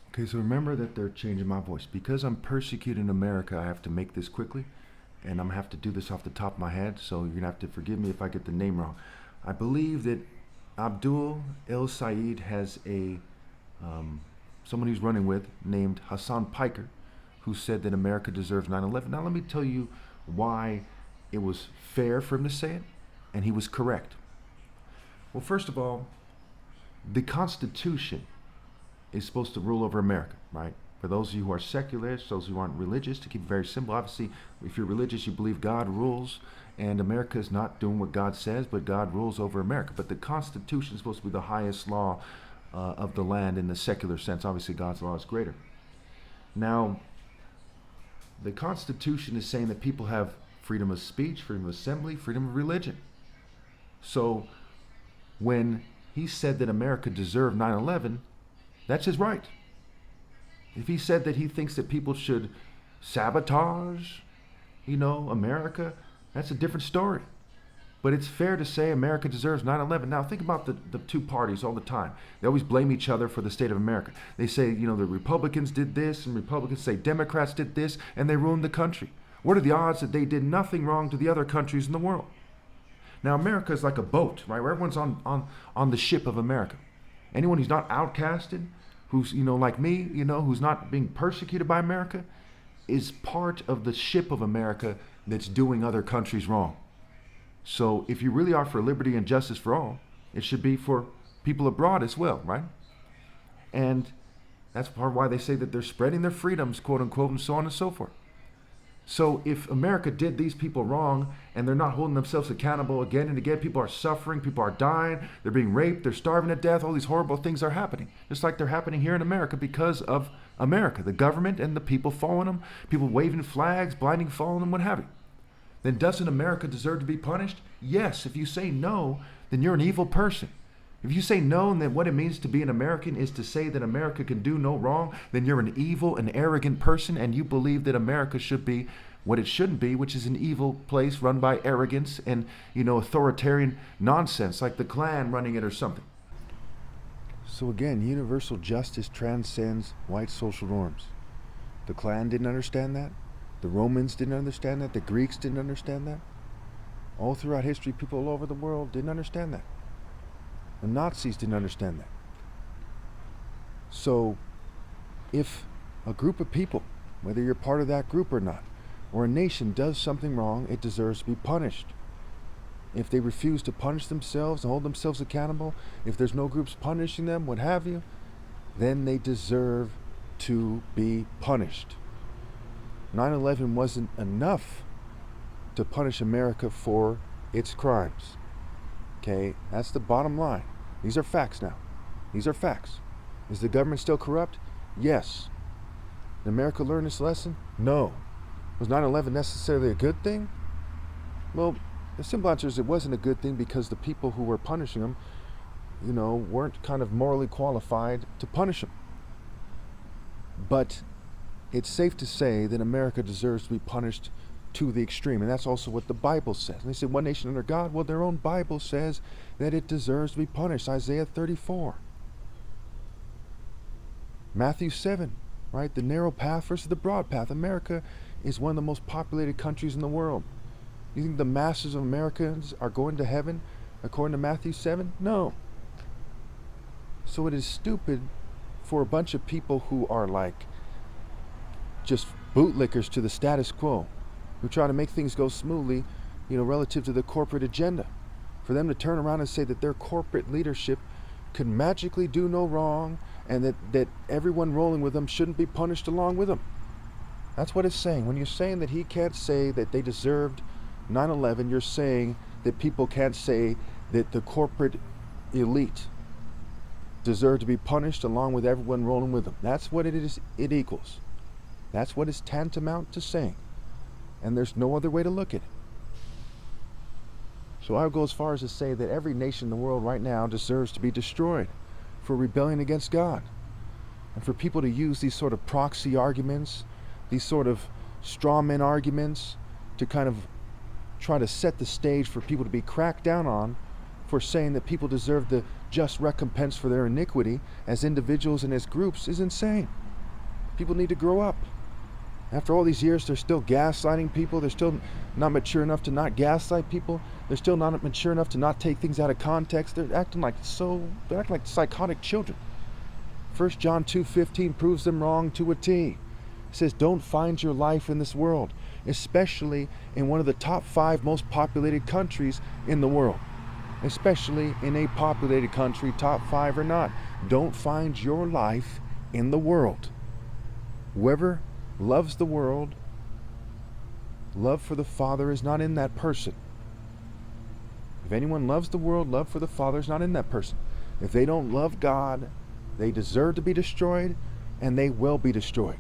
Okay, so remember that they're changing my voice. Because I'm persecuted in America, I have to make this quickly, and I'm going to have to do this off the top of my head, so you're going to have to forgive me if I get the name wrong. I believe that Abdul El Said has someone he's running with named Hassan Piker, who said that America deserves 9/11. Now let me tell you why it was fair for him to say it, and he was correct. Well, first of all, the Constitution is supposed to rule over America, right? For those of you who are secularists, those who aren't religious, to keep it very simple, obviously, if you're religious, you believe God rules, and America is not doing what God says, but God rules over America. But the Constitution is supposed to be the highest law of the land in the secular sense. Obviously, God's law is greater. Now, the Constitution is saying that people have freedom of speech, freedom of assembly, freedom of religion. So, when he said that America deserved 9/11, that's his right. If he said that he thinks that people should sabotage, America, that's a different story. But it's fair to say America deserves 9/11. Now think about the two parties all the time. They always blame each other for the state of America. They say, the Republicans did this, and Republicans say Democrats did this, and they ruined the country. What are the odds that they did nothing wrong to the other countries in the world? Now America is like a boat, right? Where everyone's on the ship of America. Anyone who's not outcasted, who's, like me, who's not being persecuted by America, is part of the ship of America that's doing other countries wrong. So if you really are for liberty and justice for all, it should be for people abroad as well, right? And that's part of why they say that they're spreading their freedoms, quote unquote, and so on and so forth. So if America did these people wrong and they're not holding themselves accountable again and again, people are suffering, people are dying, they're being raped, they're starving to death, all these horrible things are happening. Just like they're happening here in America because of America, the government and the people following them, people waving flags, blinding, following them, what have you. Then doesn't America deserve to be punished? Yes. If you say no, then you're an evil person. If you say no, and then what it means to be an American is to say that America can do no wrong, then you're an evil and arrogant person, and you believe that America should be what it shouldn't be, which is an evil place run by arrogance and, authoritarian nonsense, like the Klan running it or something. So again, universal justice transcends white social norms. The Klan didn't understand that. The Romans didn't understand that. The Greeks didn't understand that. All throughout history, people all over the world didn't understand that. The Nazis didn't understand that. So, if a group of people, whether you're part of that group or not, or a nation does something wrong, it deserves to be punished. If they refuse to punish themselves and hold themselves accountable, if there's no groups punishing them, what have you, then they deserve to be punished. 9/11 wasn't enough to punish America for its crimes. Okay, that's the bottom line. These are facts now. These are facts. Is the government still corrupt? Yes. Did America learn this lesson? No. Was 9/11 necessarily a good thing? Well, the simple answer is it wasn't a good thing because the people who were punishing them, weren't kind of morally qualified to punish them. But it's safe to say that America deserves to be punished to the extreme, and that's also what the Bible says. And they say one nation under God. Well, their own Bible says that it deserves to be punished. Isaiah 34. Matthew 7, right? The narrow path versus the broad path. America is one of the most populated countries in the world. You think the masses of Americans are going to heaven according to Matthew 7? No. So it is stupid for a bunch of people who are like just bootlickers to the status quo, who try to make things go smoothly, relative to the corporate agenda. For them to turn around and say that their corporate leadership could magically do no wrong and that everyone rolling with them shouldn't be punished along with them. That's what it's saying. When you're saying that he can't say that they deserved 9/11, you're saying that people can't say that the corporate elite deserve to be punished along with everyone rolling with them. That's what it equals. That's what it's tantamount to saying. And there's no other way to look at it. So I would go as far as to say that every nation in the world right now deserves to be destroyed for rebelling against God. And for people to use these sort of proxy arguments, these sort of straw man arguments, to kind of try to set the stage for people to be cracked down on for saying that people deserve the just recompense for their iniquity as individuals and as groups is insane. People need to grow up. After all these years, they're still gaslighting people. They're still not mature enough to not gaslight people. They're still not mature enough to not take things out of context. They're acting like psychotic children. 1 John 2:15 proves them wrong to a T. It says, don't find your life in this world, especially in one of the top 5 most populated countries in the world. Especially in a populated country, top 5 or not. Don't find your life in the world. Whoever loves the world, love for the Father is not in that person. If anyone loves the world, love for the Father is not in that person. If they don't love God, they deserve to be destroyed, and they will be destroyed,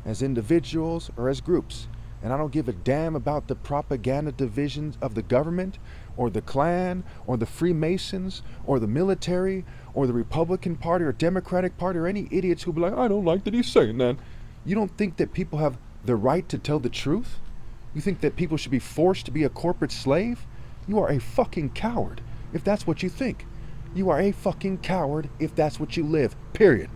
as individuals or as groups. And I don't give a damn about the propaganda divisions of the government, or the Klan, or the Freemasons, or the military, or the Republican Party, or Democratic Party, or any idiots who be like, I don't like that he's saying that. You don't think that people have the right to tell the truth? You think that people should be forced to be a corporate slave? You are a fucking coward if that's what you think. You are a fucking coward if that's what you live. Period.